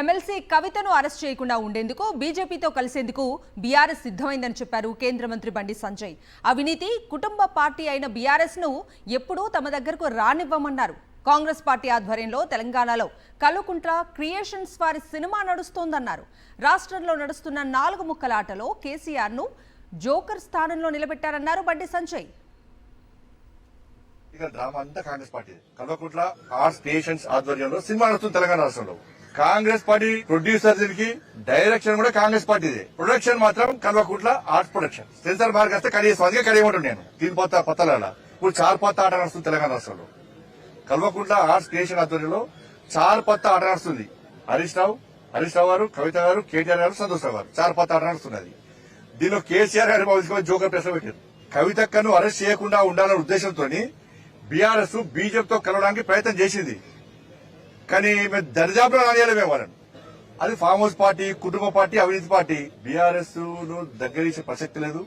MLC కవితను arrest చేయకుండా ఉండేందుకు బీజేపీతో కలిసేందుకు బీఆర్ఎస్ సిద్ధమైందని చెప్పారు కేంద్ర మంత్రి బండి సంజయ్. అవినీతి కుటుంబ పార్టీ అయిన బీఆర్ఎస్ ను ఎప్పుడూ తమ దగ్గరకు రానివ్వమన్నారు. కాంగ్రెస్ పార్టీ ఆధ్వర్యంలో తెలంగాణలో కల్వకుంట్ల క్రియేషన్స్ వారి సినిమా నడుస్తోందన్నారు. రాష్ట్రంలో నడుస్తున్న 4 ముక్కల ఆటలో కేసీఆర్ ను జోకర్ స్థానంలో నిలబెట్టారన్నారు బండి సంజయ్. డ్రామా అంతా Congress party. Kalvakuntla arts creations ఆధ్వర్యంలో సినిమా నడుస్తుంది తెలంగాణ రాష్ట్రంలో. కాంగ్రెస్ పార్టీ ప్రొడ్యూసర్ దీనికి డైరెక్షన్ కూడా కాంగ్రెస్ పార్టీదే. ప్రొడక్షన్ మాత్రం Kalvakuntla arts production. Censor mark వస్తే కడిగేసి అందుకే కడిగేమంటాను నేను. దీని పత్తల ఇప్పుడు చార్పత్త ఆట నడుస్తుంది తెలంగాణ రాష్ట్రంలో. కల్వకుంట్ల ఆర్ట్స్ క్రియేషన్ ఆధ్వర్యంలో చార్పత్త ఆట నడుస్తుంది. హరీష్ రావు గారు, కవిత గారు, కేటీఆర్ గారు, సంతోష్ రావు గారు చార్పత్త ఆట నడుస్తున్నది. దీనిలో కేసీఆర్ గారు జోకర్ ప్రశ్న పెట్టారు. కవితక్కను అరెస్ట్ చేయకుండా ఉండాలనే ఉద్దేశంతో బీఆర్ఎస్ బీజేపీతో కలవడానికి ప్రయత్నం చేసింది. కానీ మేము దర్జాపులో రానియాలి వాళ్ళని. అది ఫామ్ హౌస్ పార్టీ, కుటుంబ పార్టీ, అవినీతి పార్టీ. బీఆర్ఎస్ ను దగ్గర ప్రసక్తి లేదు.